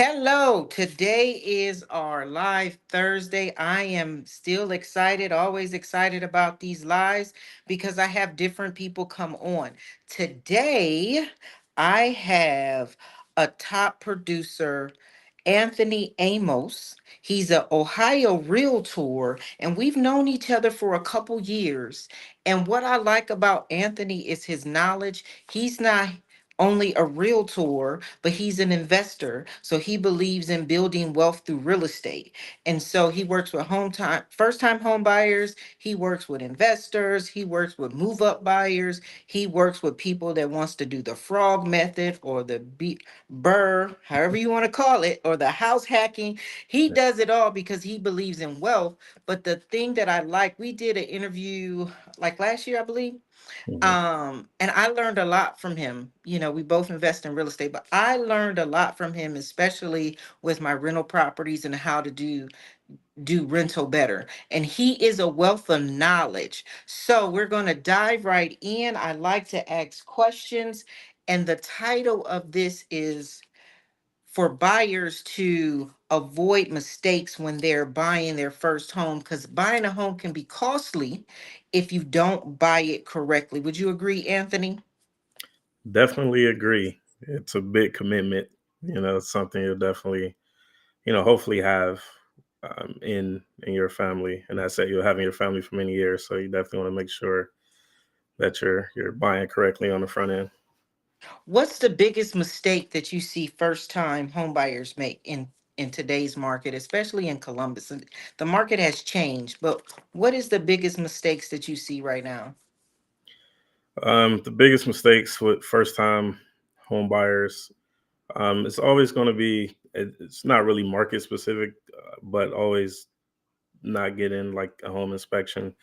Hello, today is our live Thursday. I am still excited, always excited about these lives because I have different people come on. Today, I have a top producer, Anthony Amos. He's an Ohio realtor, and we've known each other for a couple years. And what I like about Anthony is his knowledge. He's not only a realtor, but he's an investor. So he believes in building wealth through real estate. And so he works with first time home buyers. He works with investors. He works with move up buyers. He works with people that wants to do the frog method or the burr, however you want to call it, or the house hacking. He does it all because he believes in wealth. But the thing that I like, we did an interview like last year, I believe, Mhm. and I learned a lot from him. We both invest in real estate, but I learned a lot from him, especially with my rental properties and how to do rental better. And he is a wealth of knowledge. So we're going to dive right in. I like to ask questions, and the title of this is for buyers to avoid mistakes when they're buying their first home, because buying a home can be costly if you don't buy it correctly. Would you agree, Anthony? Definitely agree. It's a big commitment. It's something you'll definitely, hopefully have in your family, and that's that you'll have in your family for many years. So you definitely want to make sure that you're buying correctly on the front end. What's the biggest mistake that you see first time home buyers make in today's market, especially in Columbus? And the market has changed, but what is the biggest mistakes that you see right now? The biggest mistakes with first time home buyers, it's always going to be. It's not really market specific, but always not getting like a home inspection.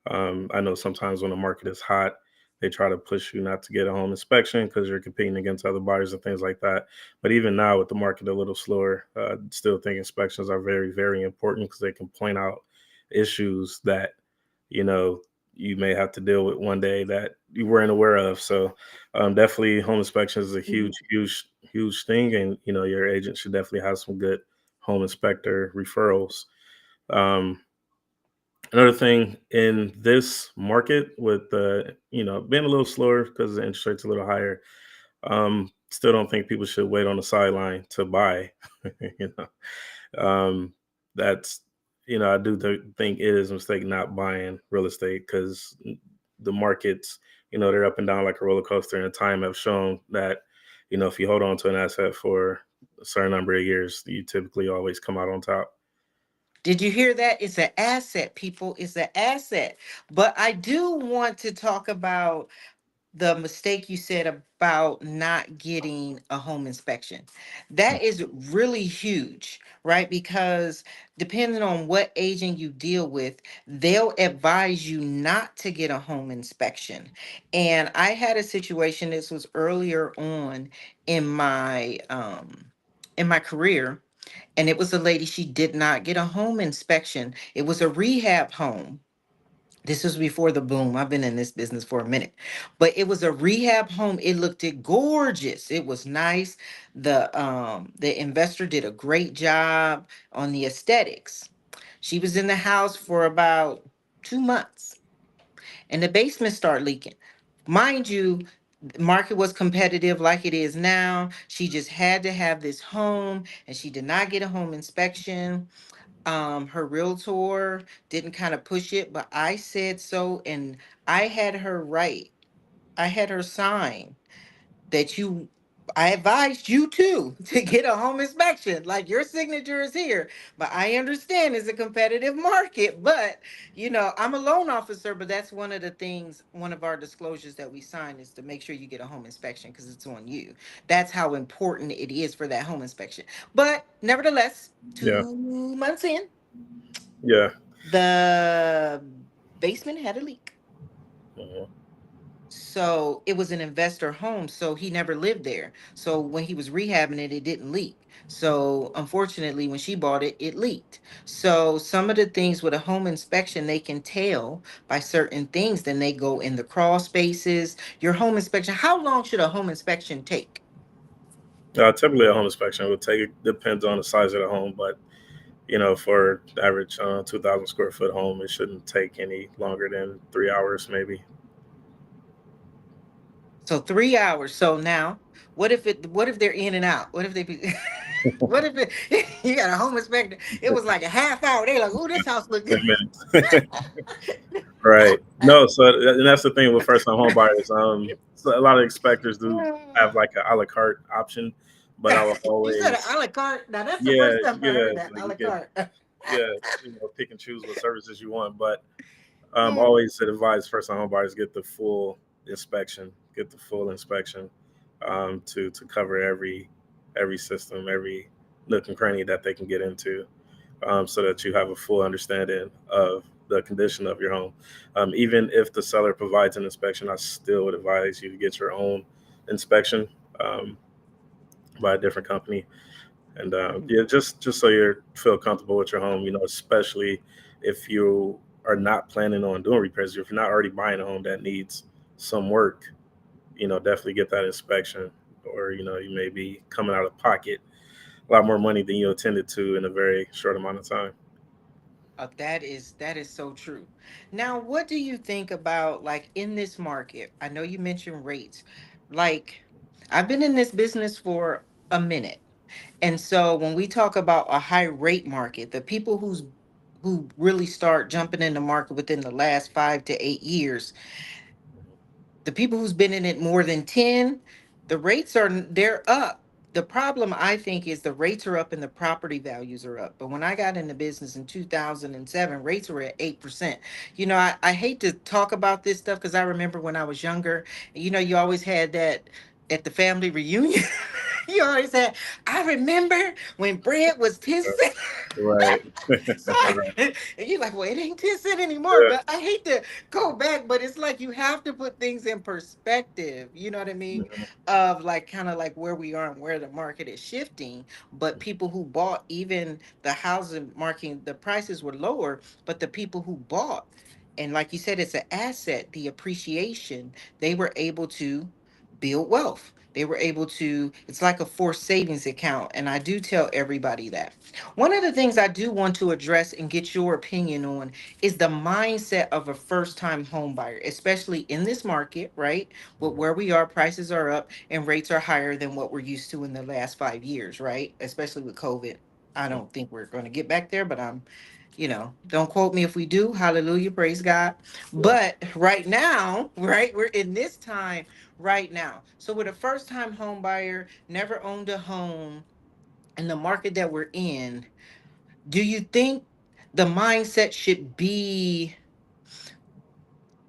I know sometimes when the market is hot, they try to push you not to get a home inspection because you're competing against other buyers and things like that. But even now, with the market a little slower, still think inspections are very, very important because they can point out issues that you know you may have to deal with one day that you weren't aware of. So definitely, home inspections is a huge, huge, huge thing, and your agent should definitely have some good home inspector referrals. Um, Another thing in this market with the being a little slower because the interest rate's a little higher, still don't think people should wait on the sideline to buy. you um, that's I do think it is a mistake not buying real estate because the markets they're up and down like a roller coaster, and time have shown that if you hold on to an asset for a certain number of years, you typically always come out on top. Did you hear that? It's an asset, people. It's an asset. But I do want to talk about the mistake you said about not getting a home inspection. That is really huge, right? Because depending on what agent you deal with, they'll advise you not to get a home inspection. And I had a situation, this was earlier on in my career, and it was a lady, she did not get a home inspection. It was a rehab home. This was before the boom. I've been in this business for a minute. But it was a rehab home. It looked it gorgeous. It was nice. The investor did a great job on the aesthetics. She was in the house for about 2 months, and the basement started leaking. Mind you, the market was competitive like it is now. She just had to have this home, and she did not get a home inspection. Her realtor didn't kind of push it, but I said so, and I had her write, I had her sign that I advised you too to get a home inspection. Like, your signature is here. But I understand it's a competitive market. But I'm a loan officer, but that's one of the things, one of our disclosures that we sign is to make sure you get a home inspection because it's on you. That's how important it is for that home inspection. But nevertheless, Yeah, 2 months in, yeah. the basement had a leak. Mhm. So it was an investor home, so he never lived there. So when he was rehabbing it, it didn't leak. So unfortunately, when she bought it, it leaked. So some of the things with a home inspection, they can tell by certain things. Then they go in the crawl spaces. Your home inspection, how long should a home inspection take? Typically, a home inspection would take, it depends on the size of the home, but for the average 2,000 square foot home, it shouldn't take any longer than 3 hours, maybe. So 3 hours. So now, what if they're in and out? What if they be what if you got a home inspector? It was like a half hour. They like, oh, this house look good. 10 minutes. Right. No, so and that's the thing with first time home buyers. So a lot of inspectors do have like an a la carte option, but I will You said a always, la carte. Now that's the yeah, first time you I get heard a that. like A you la get, carte. yeah, pick and choose what services you want. But Yeah. always advise first time home buyers get the full inspection, to cover every system, every nook and cranny that they can get into, so that you have a full understanding of the condition of your home. Even if the seller provides an inspection, I still would advise you to get your own inspection, um, by a different company. And yeah, just so you feel comfortable with your home, especially if you are not planning on doing repairs, if you're not already buying a home that needs some work, definitely get that inspection, or you may be coming out of pocket a lot more money than you intended to in a very short amount of time. That is so true. Now, what do you think about like in this market? I know you mentioned rates. Like, I've been in this business for a minute. And so when we talk about a high rate market, the people who really start jumping in the market within the last 5 to 8 years, the people who's been in it more than 10, the rates they're up. The problem I think is the rates are up and the property values are up. But when I got into business in 2007, rates were at 8%. I hate to talk about this stuff because I remember when I was younger, you always had that at the family reunion. You always had, I remember when bread was 10 cents. Right. So Right. and you're like, well, it ain't 10 cent anymore. Yeah. But I hate to go back, but it's like you have to put things in perspective. You know what I mean? Mhm. Of like kind of like where we are and where the market is shifting. But people who bought, even the housing market, the prices were lower, but the people who bought, and like you said, it's an asset, the appreciation, they were able to build wealth. They were able to, it's like a forced savings account. And I do tell everybody that. One of the things I do want to address and get your opinion on is the mindset of a first time home buyer, especially in this market, right? With where we are, prices are up and rates are higher than what we're used to in the last 5 years, right? Especially with COVID. I don't think we're going to get back there, but don't quote me if we do. Hallelujah. Praise God. Yeah. But right now, right, we're in this time right now. So with a first time home buyer, never owned a home in the market that we're in, do you think the mindset should be,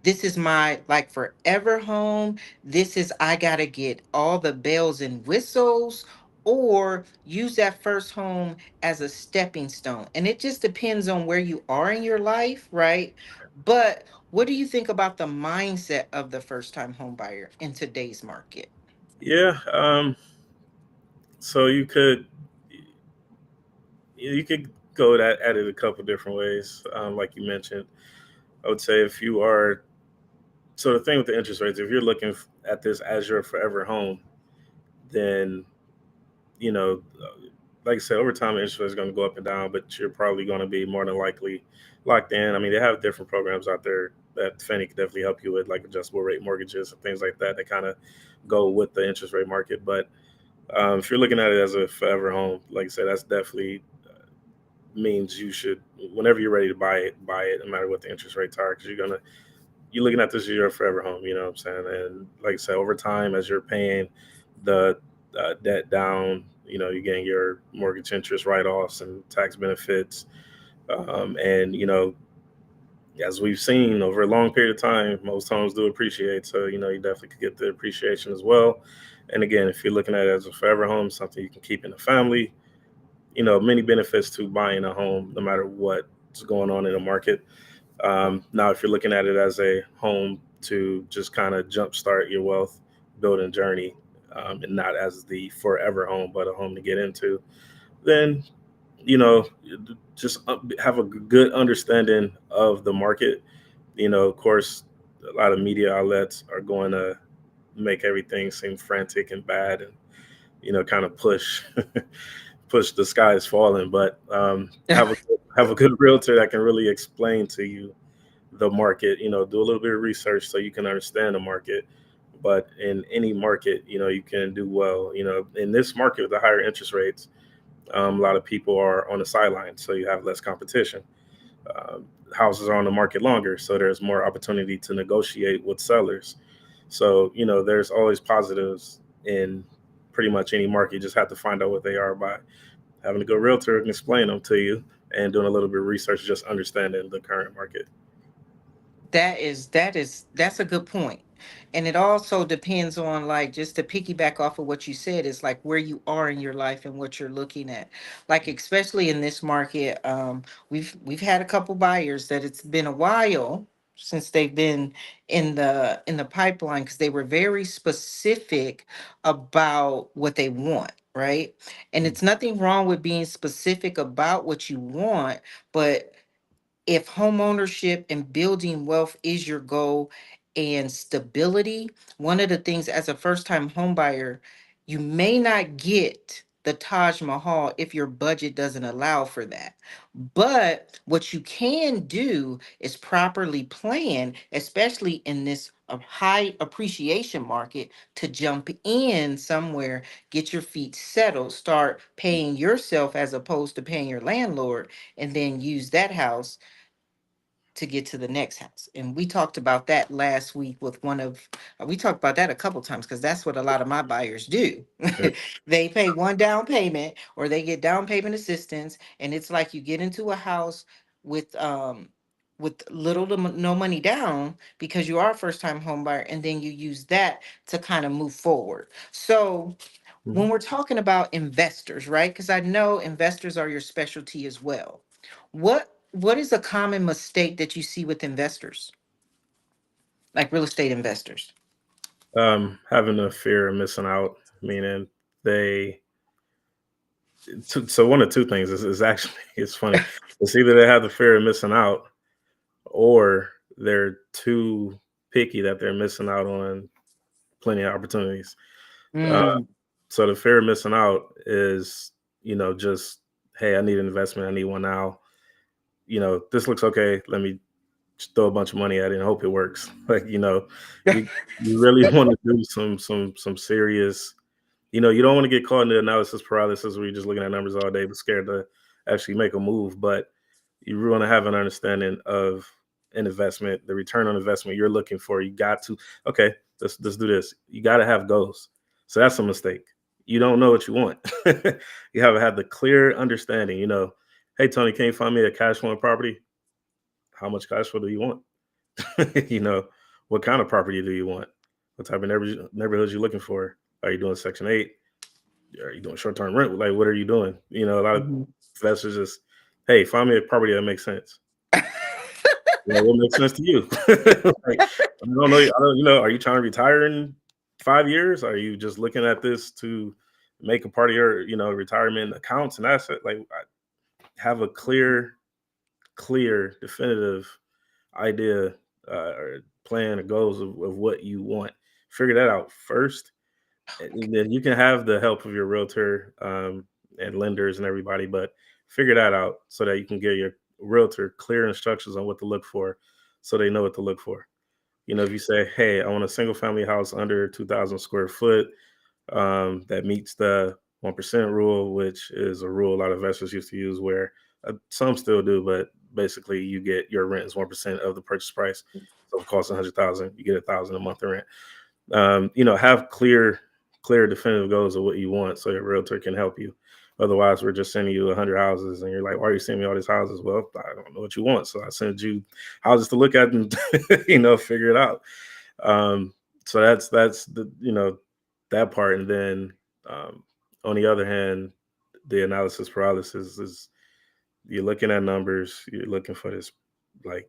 this is my like forever home? This is, I got to get all the bells and whistles, or use that first home as a stepping stone? And it just depends on where you are in your life, right? But what do you think about the mindset of the first time home buyer in today's market? Yeah. So you could go at it a couple different ways. Like you mentioned, I would say if you are, so the thing with the interest rates, if you're looking at this as your forever home, then you know, like I said, over time, the interest rate is going to go up and down, but you're probably going to be more than likely locked in. I mean, they have different programs out there that Fannie can definitely help you with, like adjustable rate mortgages and things like that, that kind of go with the interest rate market. But if you're looking at it as a forever home, like I said, that's definitely means you should, whenever you're ready to buy it, no matter what the interest rates are, because you're looking at this as your forever home. You know what I'm saying? And like I said, over time, as you're paying the debt down, you're getting your mortgage interest write-offs and tax benefits, and as we've seen over a long period of time, most homes do appreciate. So you definitely could get the appreciation as well. And again, if you're looking at it as a forever home, something you can keep in the family, many benefits to buying a home, no matter what's going on in the market. Now, if you're looking at it as a home to just kind of jumpstart your wealth building journey, and not as the forever home, but a home to get into, then you know, just have a good understanding of the market. Of course, a lot of media outlets are going to make everything seem frantic and bad, and kind of push push the sky is falling. But have a good realtor that can really explain to you the market. Do a little bit of research so you can understand the market. But in any market, you can do well. In this market with the higher interest rates, a lot of people are on the sidelines, so you have less competition. Um, Houses are on the market longer, so there's more opportunity to negotiate with sellers. So there's always positives in pretty much any market. You just have to find out what they are by having a good realtor and explain them to you, and doing a little bit of research, just understanding the current market. That's a good point. And it also depends on, like, just to piggyback off of what you said, is like where you are in your life and what you're looking at. Like, especially in this market, we've had a couple buyers that it's been a while since they've been in the pipeline, because they were very specific about what they want, right? And it's nothing wrong with being specific about what you want, but if home ownership and building wealth is your goal and stability, one of the things as a first time home buyer, you may not get the Taj Mahal if your budget doesn't allow for that. But what you can do is properly plan, especially in this high appreciation market, to jump in somewhere, get your feet settled, start paying yourself as opposed to paying your landlord, and then use that house to get to the next house. And we talked about that last week with we talked about that a couple times, because that's what a lot of my buyers do. Yeah. They pay one down payment, or they get down payment assistance, and it's like you get into a house with little to no money down, because you are a first time home buyer, and then you use that to kind of move forward. So when Mhm. we're talking about investors, right? Because I know investors are your specialty as well. What is a common mistake that you see with investors, like real estate investors? Having a fear of missing out, meaning they. So one of two things is actually it's funny. It's either they have the fear of missing out, or they're too picky that they're missing out on plenty of opportunities. Uh, Mm, so the fear of missing out is, just, hey, I need an investment. I need one now. This looks okay. Let me just throw a bunch of money at it and hope it works. Like, you you really want to do some serious. You don't want to get caught in the analysis paralysis where you're just looking at numbers all day but scared to actually make a move. But you really want to have an understanding of an investment, the return on investment you're looking for. You got to, okay, let's do this. You got to have goals. So that's a mistake. You don't know what you want. You haven't had the clear understanding. Hey Tony, can you find me a cash flowing property? How much cash flow do you want? you know, what kind of property do you want? What type of neighborhoods you looking for? Are you doing Section 8? Are you doing short term rent? Like, what are you doing? A lot of mhm. investors just, hey, find me a property that makes sense. What makes sense to you? Like, I don't know. Are you trying to retire in 5 years? Are you just looking at this to make a part of your, retirement accounts and asset? Like, have a clear, definitive idea, or plan or goals of what you want. Figure that out first, and then you can have the help of your realtor, and lenders and everybody, but figure that out so that you can give your realtor clear instructions on what to look for, so they know what to look for. If you say, hey, I want a single family house under 2,000 square foot, that meets the 1% rule, which is a rule a lot of investors used to use, where some still do, but basically you get your rent is 1% of the purchase price. So if it costs 100,000, you get 1,000 a month of rent. Have clear, definitive goals of what you want, so your realtor can help you. Otherwise, we're just sending you 100 houses, and you're like, "Why are you sending me all these houses?" Well, I don't know what you want, so I sent you houses to look at and figure it out. So that's the that part, and then, on the other hand, the analysis paralysis is, you're looking at numbers, you're looking for this, like,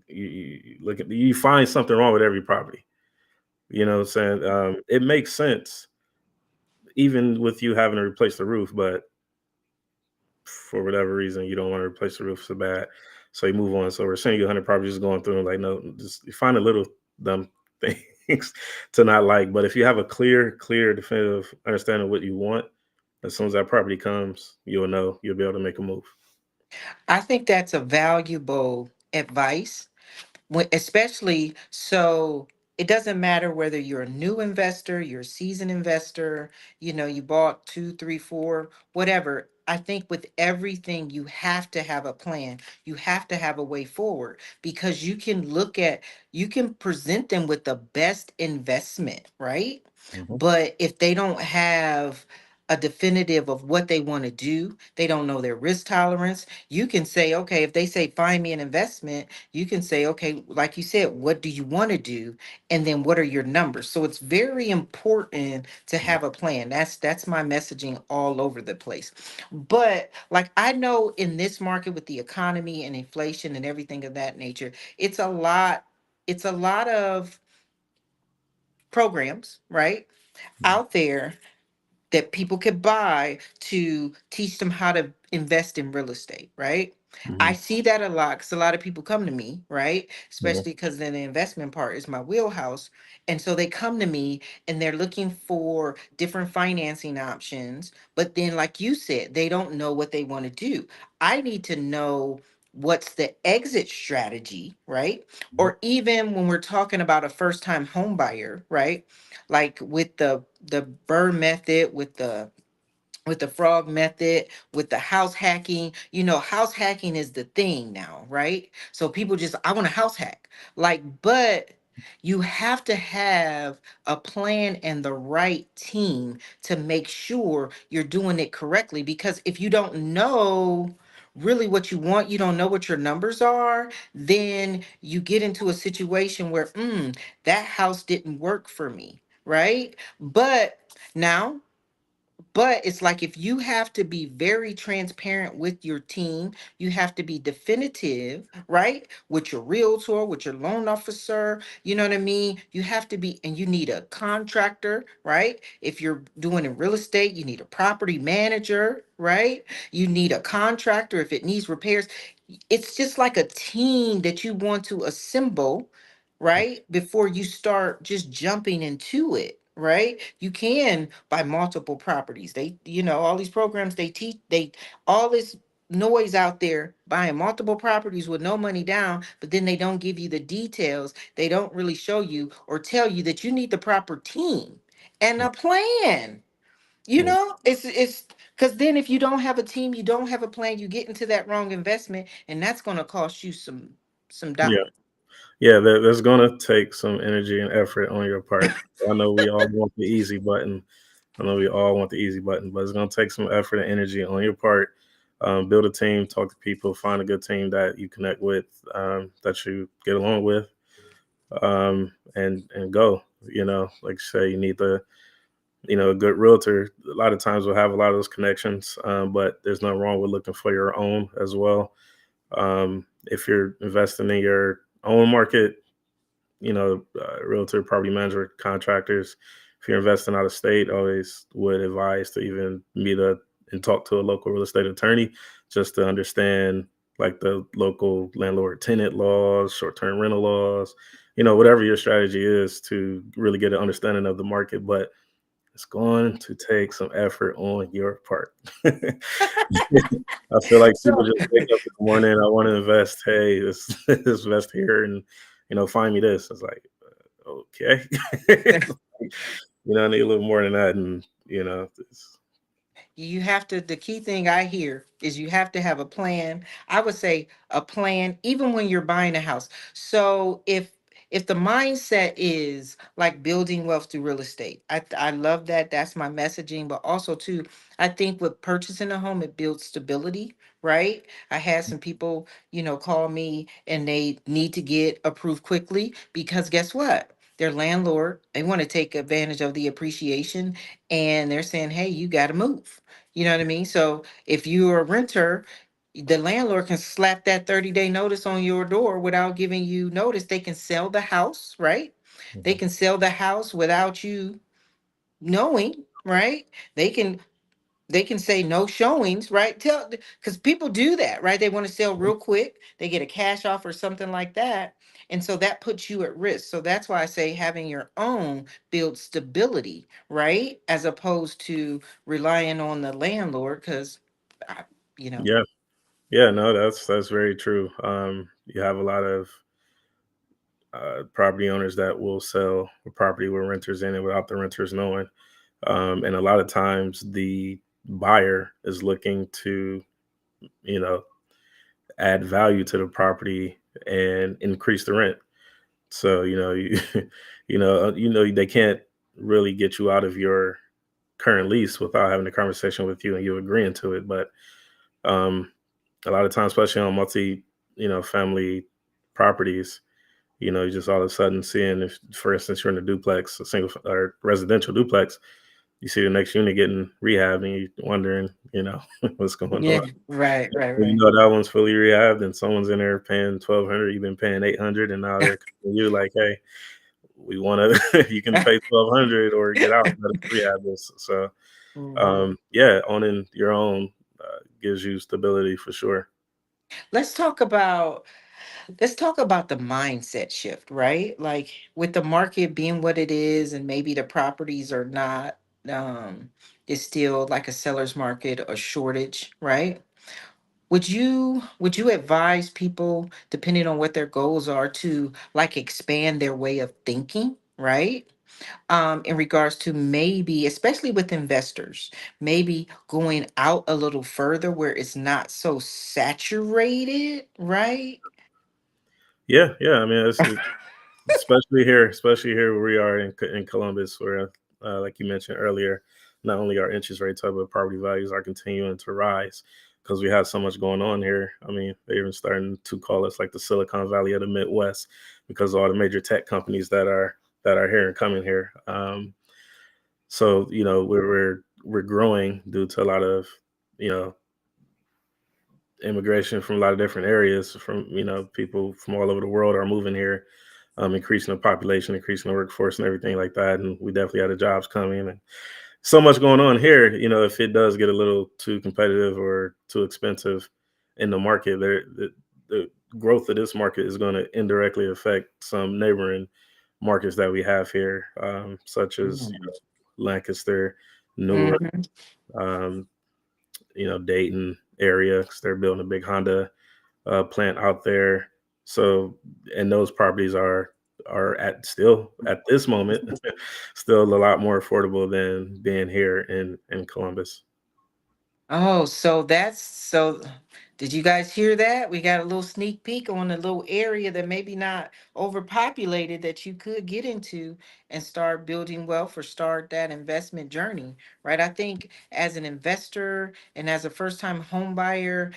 you find something wrong with every property. You know what I'm saying? It makes sense even with you having to replace the roof, but for whatever reason, you don't want to replace the roof so bad. So you move on. So we're sending you 100 properties, just going through and like, no, just you find a little dumb thing. things to not like. But if you have a clear, definitive understanding of what you want, as soon as that property comes, you'll know, you'll be able to make a move. I think that's a valuable advice when, especially so it doesn't matter whether you're a new investor, you're a seasoned investor, you bought two, three, four, whatever. I think with everything, you have to have a plan. You have to have a way forward because you can present them with the best investment, right? Mhm. But if they don't have a definitive of what they want to do, they don't know their risk tolerance. You can say, okay, if they say, find me an investment, you can say, okay, like you said, what do you want to do? And then what are your numbers? So it's very important to have a plan. That's my messaging all over the place. But like I know in this market with the economy and inflation and everything of that nature, it's a lot of programs, right? Out there that people could buy to teach them how to invest in real estate, right? I Mhm. see that a lot because a lot of people come to me, right? Yeah. Especially because then the investment part is my wheelhouse. And so they come to me and they're looking for different financing options. But then, like you said, they don't know what they want to do. I need to know what's the exit strategy, right? Mhm. Or even when we're talking about a first time home buyer, right? Like with the Burr method, with the frog method, with the house hacking. House hacking is the thing now, right? So people just, I want a house hack. Like, but you have to have a plan and the right team to make sure you're doing it correctly. Because if you don't know really what you want, you don't know what your numbers are, then you get into a situation where, that house didn't work for me, right? But now, but it's like if you have to be very transparent with your team, you have to be definitive, right? With your realtor, with your loan officer, you know what I mean? You have to be, and you need a contractor, right? If you're doing in real estate, you need a property manager, right? You need a contractor if it needs repairs. It's just like a team that you want to assemble, right? Before you start just jumping into it, right? You can buy multiple properties. All these programs they teach, all this noise out there buying multiple properties with no money down, but then they don't give you the details. They don't really show you or tell you that you need the proper team and a plan. Yeah. It's because then if you don't have a team, you don't have a plan, you get into that wrong investment, and that's going to cost you some Yeah. dollars. Yeah. There's gonna take some energy and effort on your part. I know we all want the easy button. I know we all want the easy button, but it's gonna take some effort and energy on your part. Build a team, talk to people, find a good team that you connect with, that you get along with, and go. Like you say, you need a good realtor. A lot of times we'll have a lot of those connections, but there's nothing wrong with looking for your own as well. If you're investing in your own market, realtor, property manager, contractors. If you're investing out of state, always would advise to even meet and talk to a local real estate attorney just to understand like the local landlord tenant laws, short term rental laws, whatever your strategy is to really get an understanding of the market. But it's going to take some effort on your part. I feel like people So just wake up in the morning. I want to invest. Hey, this this invest here, and find me this. It's like okay, I need a little more than that, and you have to, the key thing I hear is you have to have a plan. I would say a plan even when you're buying a house. So if the mindset is like building wealth through real estate, I love that. That's my messaging. But also too, I think with purchasing a home, it builds stability, right? I had some people, call me and they need to get approved quickly because guess what? Their landlord, they want to take advantage of the appreciation and they're saying, hey, you got to move. You know what I mean? So if you're a renter, the landlord can slap that 30-day notice on your door without giving you notice. They can sell the house, right? They Mhm. can sell the house without you knowing, right? They can They can say no showings, right? Tell, because people do that, right? They want to sell real quick. They get a cash offer or something like that. And so that puts you at risk. So that's why I say having your own builds stability, right? As opposed to relying on the landlord because, you know, Yeah. Yeah, no, that's very true. You have a lot of property owners that will sell a property with renters in it without the renters knowing. And a lot of times the buyer is looking to, you know, add value to the property and increase the rent. So, they can't really get you out of your current lease without having a conversation with you and you agreeing to it. But um, a lot of times, especially on family properties, you just all of a sudden seeing, if, for instance, you're in a duplex, a single or residential duplex, you see the next unit getting rehab, and you're wondering, what's going yeah, on. right, right, You right. know that one's fully rehabbed, and someone's in there paying 1,200. You've been paying 800, and now they're coming to you like, "Hey, we want to. You can pay 1,200 or get out. Let us rehab this." So, Mhm. yeah, owning your own gives you stability for sure. Let's talk about let's talk about the mindset shift, right? Like with the market being what it is, and maybe the properties are not, it's still like a seller's market, a shortage, right? Would you advise people, depending on what their goals are, to like expand their way of thinking, right? In regards to maybe, especially with investors, maybe going out a little further where it's not so saturated, right? Yeah, yeah. I mean, especially here where we are in Columbus, where, like you mentioned earlier, not only are interest rates up, but property values are continuing to rise because we have so much going on here. I mean, they're even starting to call us like the Silicon Valley of the Midwest because of all the major tech companies that are here and coming here. So we're growing due to a lot of you know immigration from a lot of different areas. From people from all over the world are moving here, increasing the population, increasing the workforce, and everything like that. And we definitely have the jobs coming, and so much going on here. If it does get a little too competitive or too expensive in the market, the growth of this market is going to indirectly affect some neighboring markets that we have here, such as Lancaster, Newark, Mhm. um, Dayton area, because they're building a big Honda plant out there. So, and those properties are at still at this moment still a lot more affordable than being here in Columbus. Oh, so that's so. Did you guys hear that? We got a little sneak peek on a little area that maybe not overpopulated that you could get into and start building wealth or start that investment journey, right? I think as an investor and as a first-time home buyer,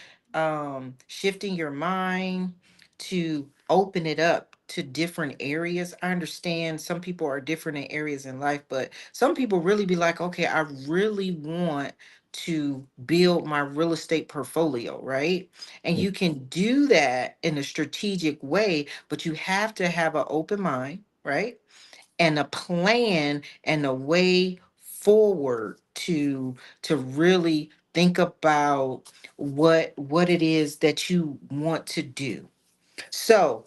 shifting your mind to open it up to different areas. I understand some people are different in areas in life, but some people really be like, okay, I really want to build my real estate portfolio, right? And you can do that in a strategic way, but you have to have an open mind, right? And a plan and a way forward to really think about what it is that you want to do. So,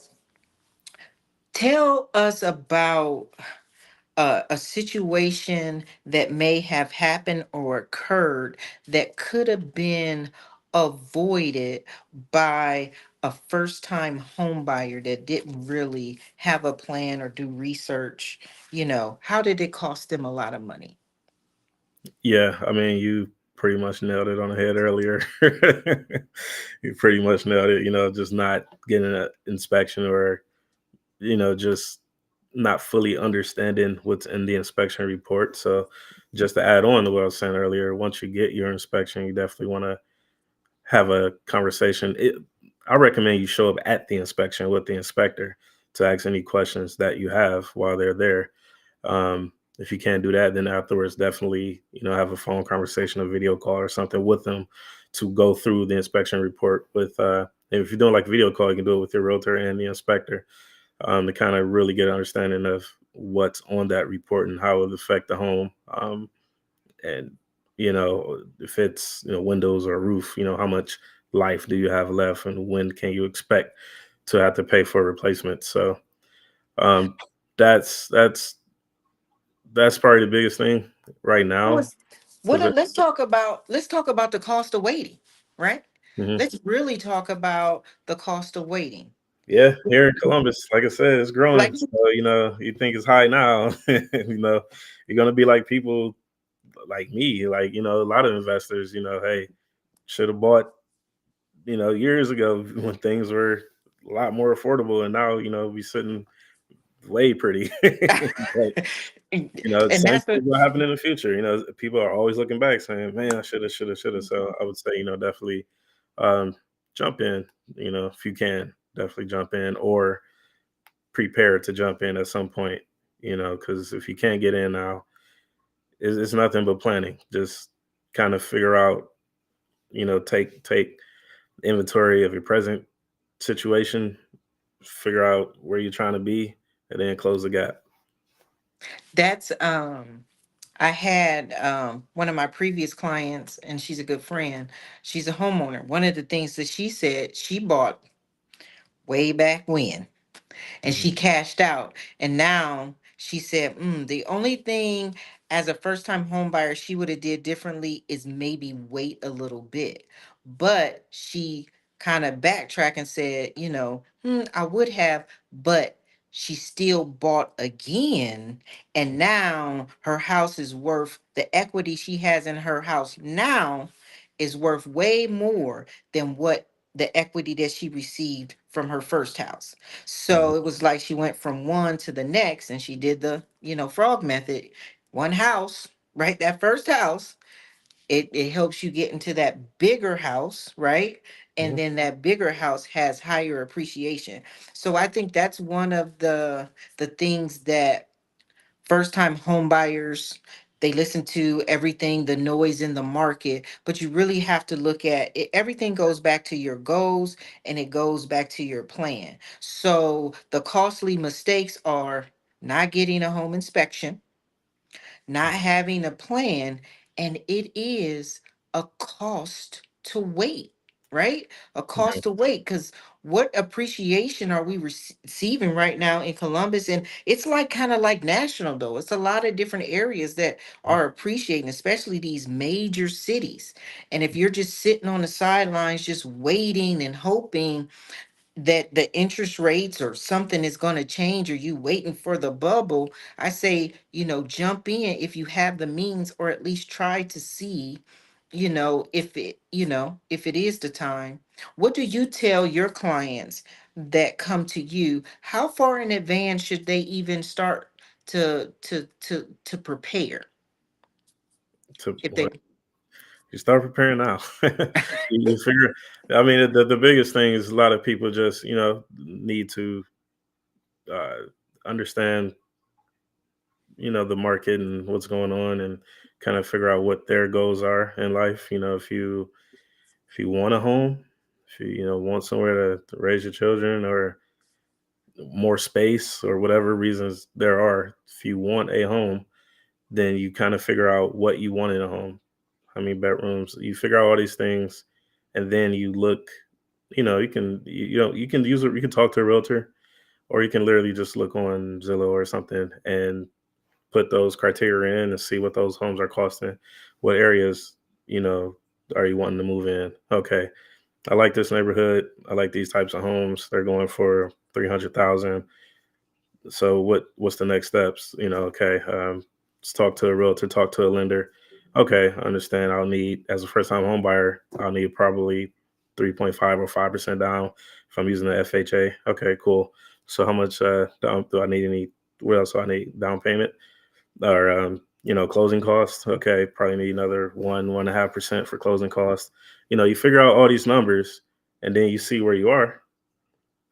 tell us about a situation that may have happened or occurred that could have been avoided by a first time home buyer that didn't really have a plan or do research. How did it cost them a lot of money? Yeah, I mean, you pretty much nailed it on the head earlier. You pretty much nailed it. Just not getting an inspection, or just not fully understanding what's in the inspection report. So, just to add on to what I was saying earlier, once you get your inspection, you definitely want to have a conversation. I recommend you show up at the inspection with the inspector to ask any questions that you have while they're there. If you can't do that, then afterwards, definitely have a phone conversation, a video call, or something with them to go through the inspection report. With if you're doing like a video call, you can do it with your realtor and the inspector, to kind of really get an understanding of what's on that report and how it will affect the home. And if it's, windows or roof, how much life do you have left and when can you expect to have to pay for a replacement. So um, that's probably the biggest thing right Well, now. what? Prevent- Let's talk about the cost of waiting, right? Mhm. Let's really talk about the cost of waiting. Yeah, here in Columbus, like I said, it's growing. Like, So, you think it's high now, you're gonna be like people like me, like, a lot of investors, hey, should have bought, years ago when things were a lot more affordable, and now, we sitting way pretty. But, and the same that's thing the will happen in the future. People are always looking back saying, man, I should have, should have, should have. So I would say, definitely um, jump in, if you can, definitely jump in or prepare to jump in at some point, because if you can't get in now, it's nothing but planning. Just kind of figure out, take inventory of your present situation, figure out where you're trying to be, and then close the gap. that's I had one of my previous clients, and she's a good friend. She's a homeowner. One of the things that she said she bought way back when, and Mhm. she cashed out. And now she said, the only thing as a first time home buyer she would have did differently is maybe wait a little bit. But she kind of backtracked and said, I would have, but she still bought again. And now her house is worth, the equity she has in her house now is worth way more than what the equity that she received from her first house. Mhm. So it was like she went from one to the next, and she did the, frog method. One house, right? That first house, it helps you get into that bigger house, right? And Mhm. then that bigger house has higher appreciation. So I think that's one of the things that first time home buyers, they listen to everything, the noise in the market, but you really have to look at it. Everything goes back to your goals, and it goes back to your plan. So the costly mistakes are not getting a home inspection, not having a plan, and it is a cost to wait, right? A Yeah. cost to wait, because what appreciation are we receiving right now in Columbus? And it's like kind of like national, though. It's a lot of different areas that are appreciating, especially these major cities. And if you're just sitting on the sidelines, just waiting and hoping that the interest rates or something is going to change, or you waiting for the bubble, I say, jump in if you have the means, or at least try to see, if it is the time. What do you tell your clients that come to you? How far in advance should they even start to prepare if Well, they you start preparing now. You figure. I mean, the biggest thing is a lot of people just need to uh, understand the market and what's going on, and kind of figure out what their goals are in life. If you want a home, if you want somewhere to raise your children, or more space, or whatever reasons there are, if you want a home, then you kind of figure out what you want in a home, how many bedrooms, you figure out all these things, and then you look. You can use it, you can talk to a realtor, or you can literally just look on Zillow or something and put those criteria in and see what those homes are costing, what areas you know are you wanting to move in. Okay, I like this neighborhood, I like these types of homes, they're going for 300,000. So what's the next steps? Okay, let's talk to a realtor, talk to a lender. Okay, I understand. I'll need, as a first time home buyer, I'll need probably 3.5 or 5% down if I'm using the FHA. Okay, cool. So how much down do I need? Any, what else do I need? Down payment, or closing costs? Okay, probably need another 1.5% for closing costs. You figure out all these numbers, and then you see where you are,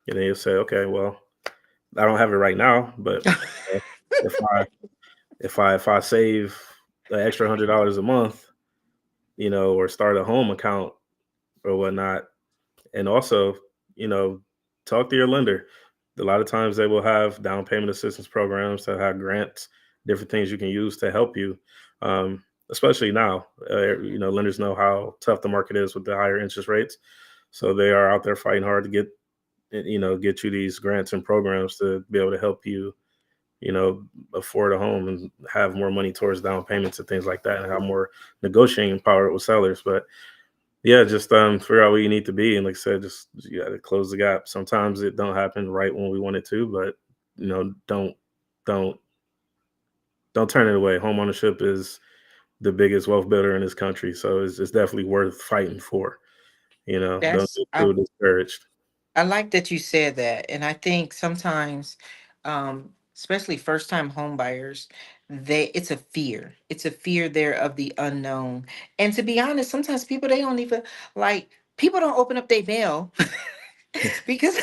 and then you say, okay, well, I don't have it right now, but if I if I save the extra $100 a month, or start a home account or whatnot, and also, you know, talk to your lender. A lot of times they will have down payment assistance programs that have grants, different things you can use to help you. especially now. Lenders know how tough the market is with the higher interest rates, so they are out there fighting hard to get you these grants and programs to be able to help you, afford a home and have more money towards down payments and things like that, and have more negotiating power with sellers. But yeah, just figure out where you need to be, and like I said, just you got to close the gap. Sometimes it don't happen right when we want it to, but don't don't turn it away. Home ownership is the biggest wealth builder in this country, so it's definitely worth fighting for. Don't That's get too discouraged. I like that you said that. And I think sometimes, especially first time home buyers, it's a fear. It's a fear there of the unknown. And to be honest, sometimes people they don't even like people don't open up their mail because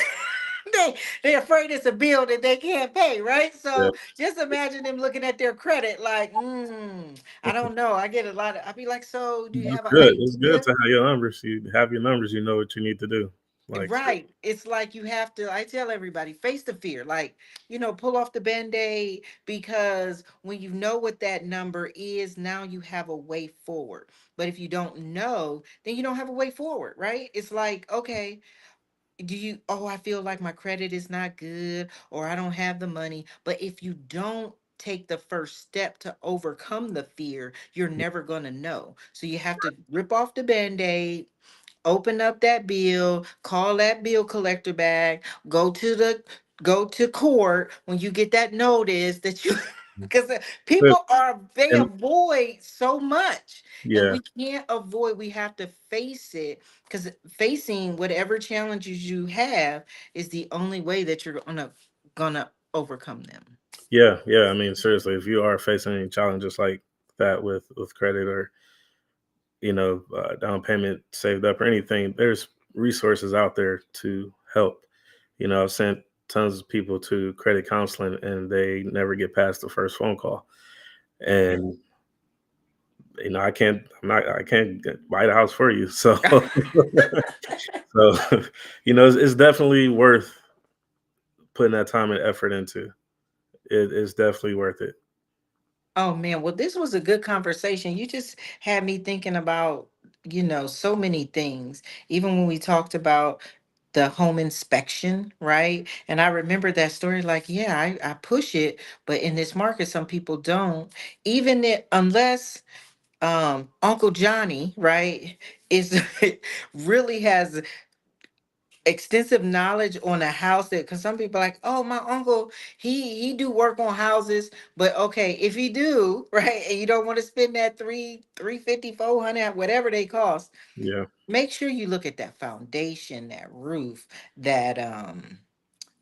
they they're afraid it's a bill that they can't pay, right? Yeah, So just imagine them looking at their credit like, I don't know. I get a lot of I'd be like, so do you it's have an good. It's good idea? to have your numbers. You have your numbers. You know what you need to do. Like, Right. It's like you have to, I tell everybody, face the fear. Like, pull off the band-aid because when you know what that number is, now you have a way forward. But if you don't know, then you don't have a way forward, right? It's like, okay, I feel like my credit is not good or I don't have the money. But if you don't take the first step to overcome the fear, you're never going to know. So you have to rip off the band-aid, open up that bill, call that bill collector back, go to court when you get that notice that you because but- they and avoid so much, and yeah, we can't avoid, we have to face it, because facing whatever challenges you have is the only way that you're gonna overcome them. yeah, yeah. I mean, seriously, if you are facing any challenges like that with credit or down payment saved up or anything, there's resources out there to help. I've sent tons of people to credit counseling and they never get past the first phone call. And I can't buy the house for you. So, so it's definitely worth putting that time and effort into. It's definitely worth it. Oh man, well, this was a good conversation. You just had me thinking about, so many things. Even when we talked about the home inspection, right? And I remember that story like, yeah, I push it, but in this market, some people don't. Even it, unless Uncle Johnny, right, is really has extensive knowledge on a house, that because some people are like, oh, my uncle, he do work on houses. But okay, if he do right, and you don't want to spend that 350 400 whatever they cost, Yeah, make sure you look at that foundation, that roof, that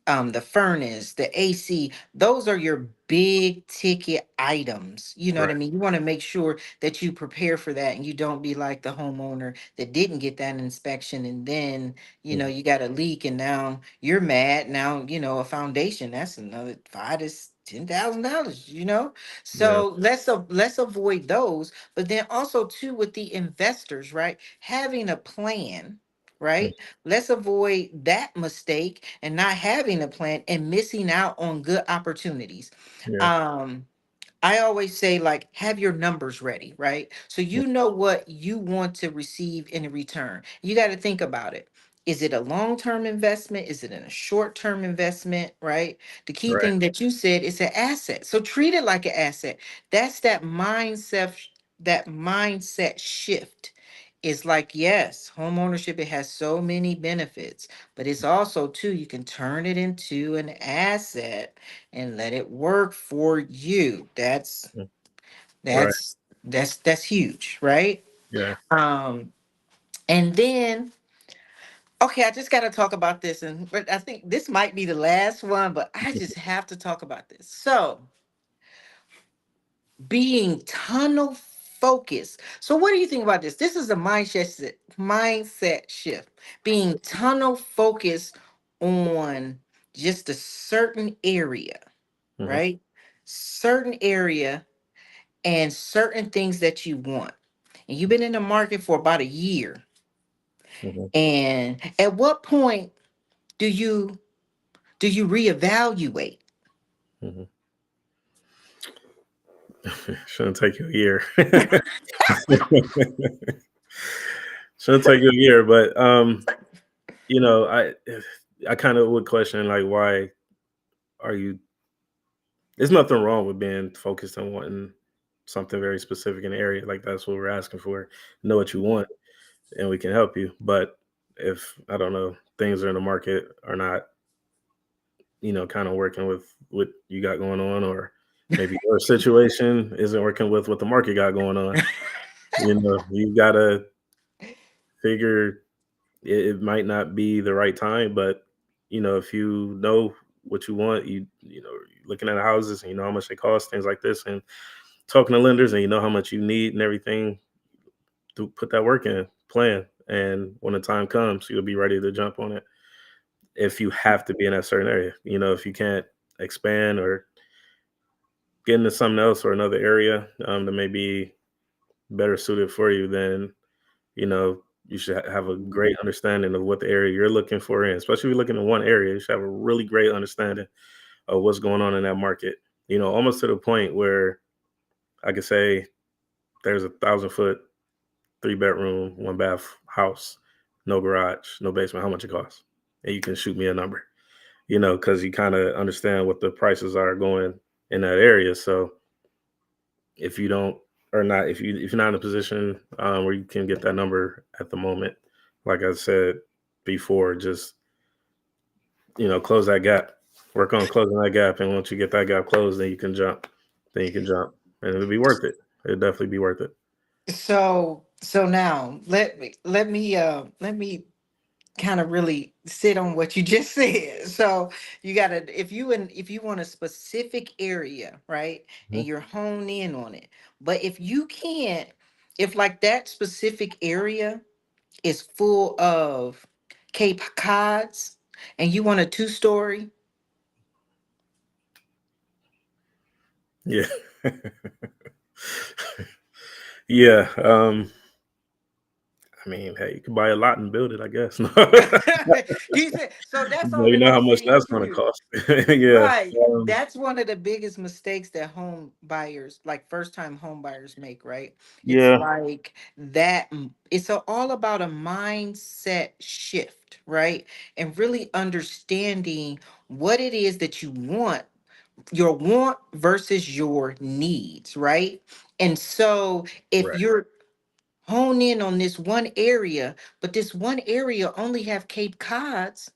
the furnace, the AC, those are your big ticket items. You know what I right. mean? You want to make sure that you prepare for that and you don't be like the homeowner that didn't get that inspection, and then, Mhm. you got a leak and now you're mad. Now, a foundation, that's another $5 to $10,000. Yeah, So let's avoid those. But then also too with the investors, right? Having a plan, mm, right? Let's avoid that mistake and not having a plan and missing out on good opportunities. yeah, Um, I always say, like, have your numbers ready, right? So mm, you know what you want to receive in return. You got to think about it. Is it a long-term investment? Is it in a short-term investment, right? The key right. thing that you said is an asset. So treat it like an asset. That's that mindset shift. Is like, yes, home ownership, it has so many benefits, but it's also too, you can turn it into an asset and let it work for you. Mm, right. That's huge, right? Yeah. Um, and then okay, I just got to talk about this, and but I think this might be the last one, but I just have to talk about this. So, being tunnel focused. So, what do you think about this? This is a mindset shift. Being tunnel focused on just a certain area, Hmm. right? Certain area and certain things that you want. And you've been in the market for about a year. Hmm. And at what point do you reevaluate? Hmm. Shouldn't take you a year. Shouldn't take you a year, but you know, I kind of would question like why are you there's nothing wrong with being focused on wanting something very specific in the area. Like that's what we're asking for. Know what you want and we can help you. But if I don't know, things are in the market are not, kind of working with what you got going on, or maybe your situation isn't working with what the market got going on. You gotta figure it might not be the right time, but if you know what you want, you're looking at houses and you know how much they cost, things like this, and talking to lenders and you know how much you need and everything, to put that work in, plan, and when the time comes, you'll be ready to jump on it. If you have to be in that certain area, if you can't expand or get into something else or another area that may be better suited for you, then you should have a great understanding of what the area you're looking for in. Especially if you're looking in one area, you should have a really great understanding of what's going on in that market. Almost to the point where I could say there's 1,000 foot, 3 bedroom, 1 bath house, no garage, no basement. How much it costs? And you can shoot me a number. Because you kind of understand what the prices are going in that area. So if you don't or not, if you're not in a position where you can get that number at the moment, like I said before, just close that gap, work on closing that gap, and once you get that gap closed, then you can jump, and it'll be worth it. It'll definitely be worth it. So now let me kind of really sit on what you just said. So you gotta, if you want a specific area, right, and Mhm. you're honed in on it. But if you can't, if like that specific area is full of Cape Cods and you want a two-story, Yeah. Yeah. I mean, hey, you can buy a lot and build it, I guess. he said, so that's But on you know how another much thing that's going to too. cost. Yeah. Right. That's one of the biggest mistakes that home buyers, like first time home buyers make, right? It's Yeah. like it's all about a mindset shift, right? And really understanding what it is that you want, your want versus your needs, right? And so if Right. you're hone in on this one area, but this one area only have Cape Cods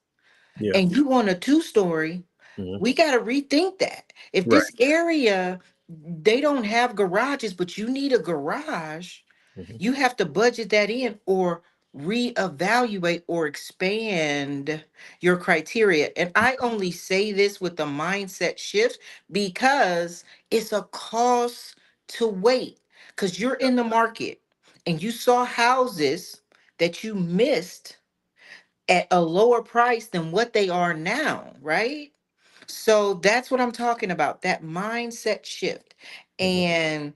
Yeah. and you want a two-story, Mhm. we got to rethink that. If Right. this area, they don't have garages, but you need a garage, Mhm. you have to budget that in or reevaluate or expand your criteria. And I only say this with the mindset shift because it's a cost to wait. Because you're in the market and you saw houses that you missed at a lower price than what they are now, right? So that's what I'm talking about, that mindset shift. Mhm. And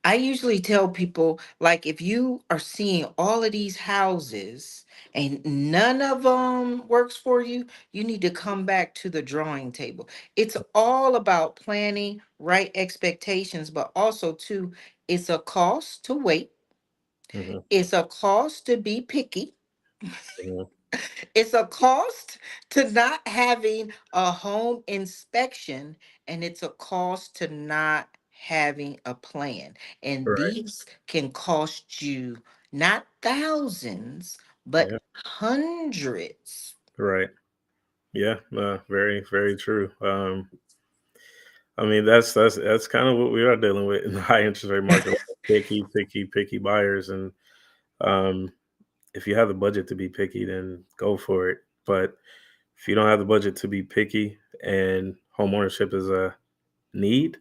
I usually tell people, like, if you are seeing all of these houses and none of them works for you, you need to come back to the drawing table. It's all about planning, right expectations, but also too, it's a cost to wait. Mhm. It's a cost to be picky. Mhm. It's a cost to not having a home inspection, and it's a cost to not having a plan. And Right. these can cost you not thousands, but Yeah. hundreds. Right. Yeah. Very, very true. I mean, that's kind of what we are dealing with in the high interest rate market. Picky, picky, picky buyers, and um, if you have the budget to be picky, then go for it. But if you don't have the budget to be picky and home ownership is a need,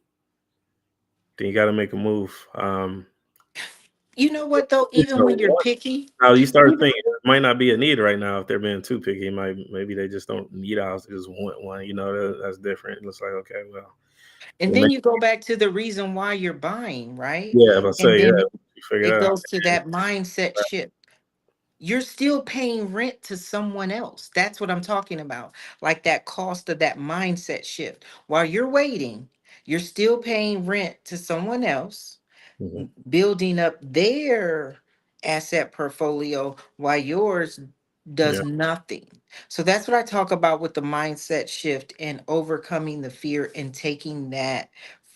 then you got to make a move. You know what though? It's Even a when you're want. picky, Now you start even thinking it might not be a need right now if they're being too picky. Maybe they just don't need a house; they just want one. That's different. It's like okay, well, and we'll then make, you go back to the reason why you're buying, right? yeah. If I And say yeah, then you figure it it out. goes to that mindset shift. You're still paying rent to someone else. That's what I'm talking about. Like that cost of that mindset shift. While you're waiting, You're still paying rent to someone else, Mhm. building up their asset portfolio while yours does Yeah. nothing. So that's what I talk about with the mindset shift and overcoming the fear and taking that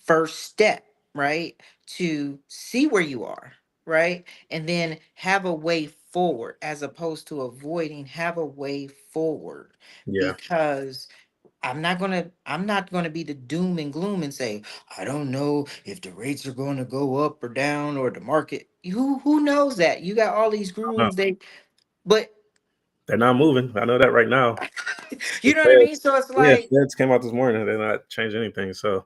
first step, right? To see where you are, right? And then have a way forward as opposed to avoiding, have a way forward Yeah. because I'm not gonna be the doom and gloom and say, I don't know if the rates are gonna go up or down or the market. Who knows that? You got all these No, gurus, but they're not moving. I know that right now. The you know what I mean? Feds, So it's yeah, like, Feds came out this morning. They're not changing anything. So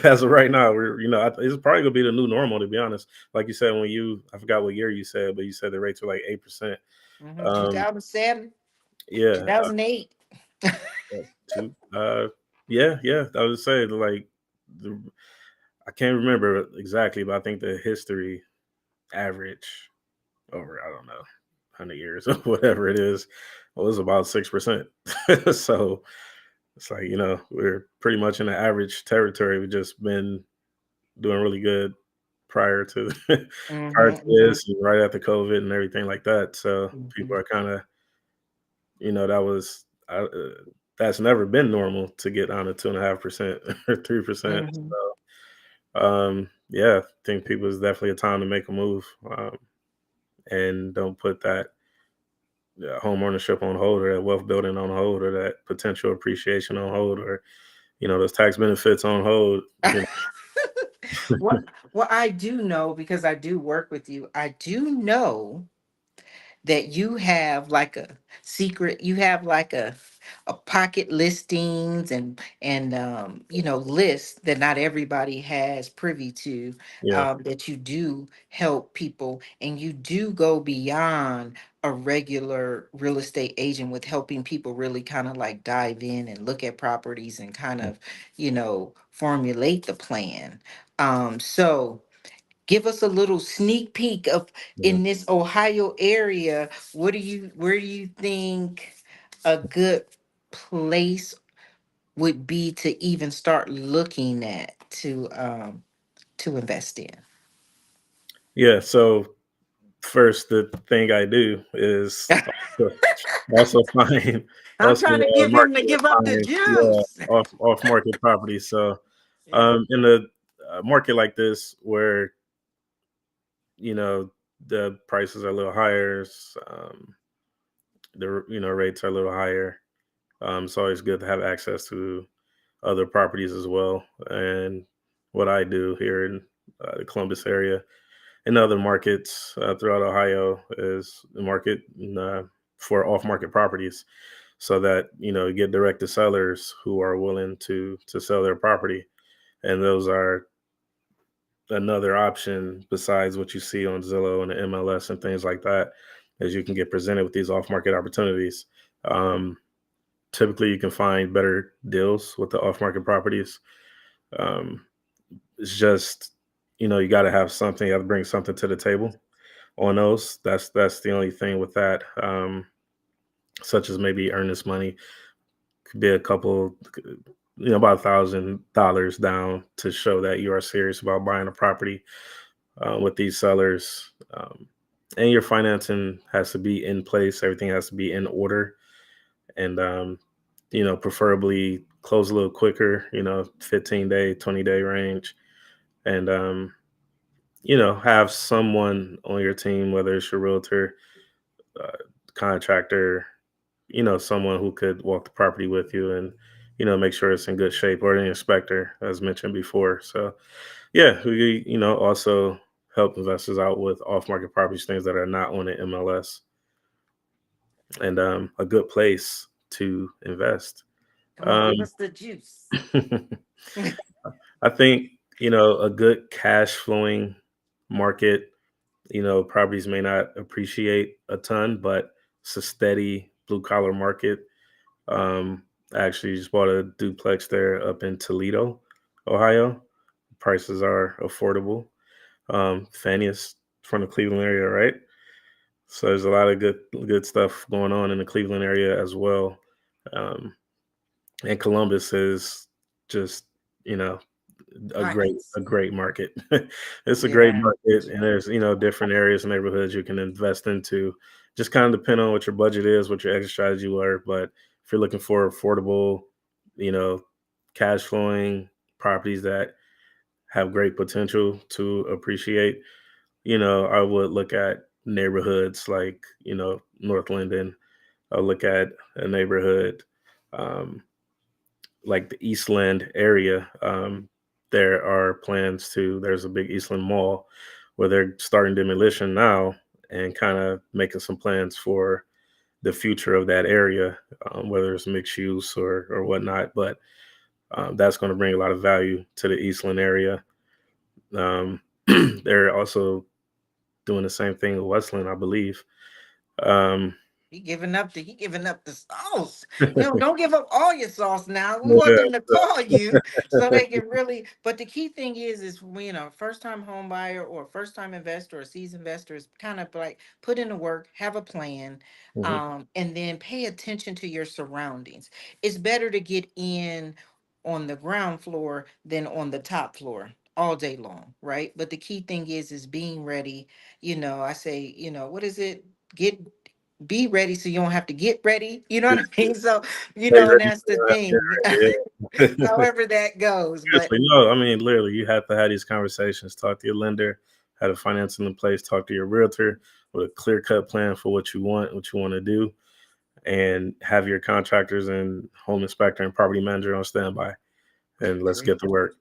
as of right now, it's probably gonna be the new normal. To be honest, like you said, I forgot what year you said, but you said the rates were like 8%. mhm, Um, 2007, yeah, 2008. two, yeah, yeah. I would say like the, I can't remember exactly, but I think the history average over I don't know 100 years or whatever it is was about 6%. So it's like we're pretty much in the average territory. We've just been doing really good prior to prior to Hmm. this and right after COVID and everything like that. So Hmm. people are kind of that was that's never been normal to get down to 2.5% or 3%. Hmm. Yeah, I think people is definitely a time to make a move, and don't put that home ownership on hold or that wealth building on hold or that potential appreciation on hold or those tax benefits on hold. what what I do know, because I do work with you, I do know that you have like a secret, you have like a pocket listings and lists that not everybody has privy to, Yeah, that you do help people and you do go beyond a regular real estate agent with helping people really kind of like dive in and look at properties and kind of formulate the plan. So give us a little sneak peek of, yeah. in this Ohio area, where do you think a good place would be to even start looking at to invest in? Yeah, so first, the thing I do is also find I'm also trying to give him to market give up the find yeah juice. off market properties. So Yeah. in a market like this where you know the prices are a little higher, the rates are a little higher. It's always good to have access to other properties as well. And what I do here in the Columbus area and other markets throughout Ohio is the market for off-market properties, so that you get direct to sellers who are willing to sell their property, and those are another option besides what you see on Zillow and the MLS and things like that, as you can get presented with these off-market opportunities. Um, Typically, you can find better deals with the off-market properties. Um, it's just you got to have something. You have to bring something to the table on those. That's the only thing with that. Such as maybe earnest money could be a couple, about $1,000 down to show that you are serious about buying a property with these sellers. And your financing has to be in place. Everything has to be in order, and preferably close a little quicker. 15-day, 20-day range, and have someone on your team, whether it's your realtor, uh, contractor, someone who could walk the property with you and, make sure it's in good shape, or an inspector, as mentioned before. So, yeah, we, also help investors out with off market properties, things that are not on the MLS, and a good place to invest. Come on, Um, give us the juice. I think, a good cash flowing market, properties may not appreciate a ton, but it's a steady blue collar market. I actually just bought a duplex there up in Toledo, Ohio. Prices are affordable. Fanny is from the Cleveland area, right? So there's a lot of good stuff going on in the Cleveland area as well. Um, and Columbus is just, you know, Nice. a great market. It's a great Yeah. market, and there's, different areas and neighborhoods you can invest into. Just kind of depend on what your budget is, what your exit strategy were. But if you're looking for affordable, you know, cash flowing properties that have great potential to appreciate, I would look at neighborhoods like, North Linden. I'll look at a neighborhood um, like the Eastland area. There are plans there's a big Eastland Mall where they're starting demolition now and kind of making some plans for the future of that area, whether it's mixed use or whatnot. But that's going to bring a lot of value to the Eastland area. Um, they're also doing the same thing in Westland, I believe. Um, He giving up the sauce. No, don't give up all your sauce now. We want yeah, them to call you so they can really. But the key thing is first time home buyer or first time investor or seasoned investor is kind of like put in the work, have a plan, mhm, and then pay attention to your surroundings. It's better to get in on the ground floor than on the top floor all day long, right? But the key thing is being ready. I say, what is it? Get be ready so you don't have to get ready. You know yeah, what I mean? So, stay and ready that's the for that. thing, Yeah, yeah. however that goes. But Seriously, no, I mean, literally, you have to have these conversations. Talk to your lender, have the financing in place. Talk to your realtor with a clear cut plan for what you want to do, and have your contractors and home inspector and property manager on standby. And let's there you get to work.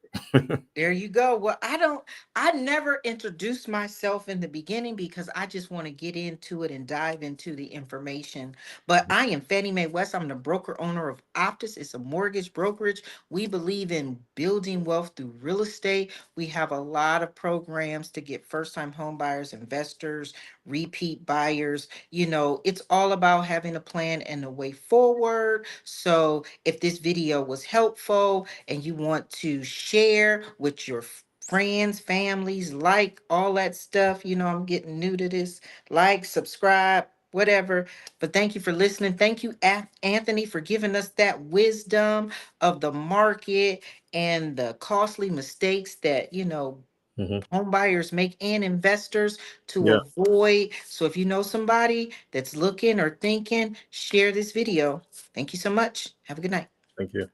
There you go. Well, I never introduced myself in the beginning because I just want to get into it and dive into the information. But I am Fannie Mae West. I'm the broker owner of Optus. It's a mortgage brokerage. We believe in building wealth through real estate. We have a lot of programs to get first time home buyers, investors, repeat buyers. It's all about having a plan and a way forward. So if this video was helpful, and you want to share with your friends, families, like all that stuff, I'm getting new to this. Like, subscribe, whatever. But thank you for listening. Thank you, Anthony, for giving us that wisdom of the market and the costly mistakes that, Mhm. home buyers make and investors to Yeah, avoid. So if you know somebody that's looking or thinking, share this video. Thank you so much. Have a good night. thank you.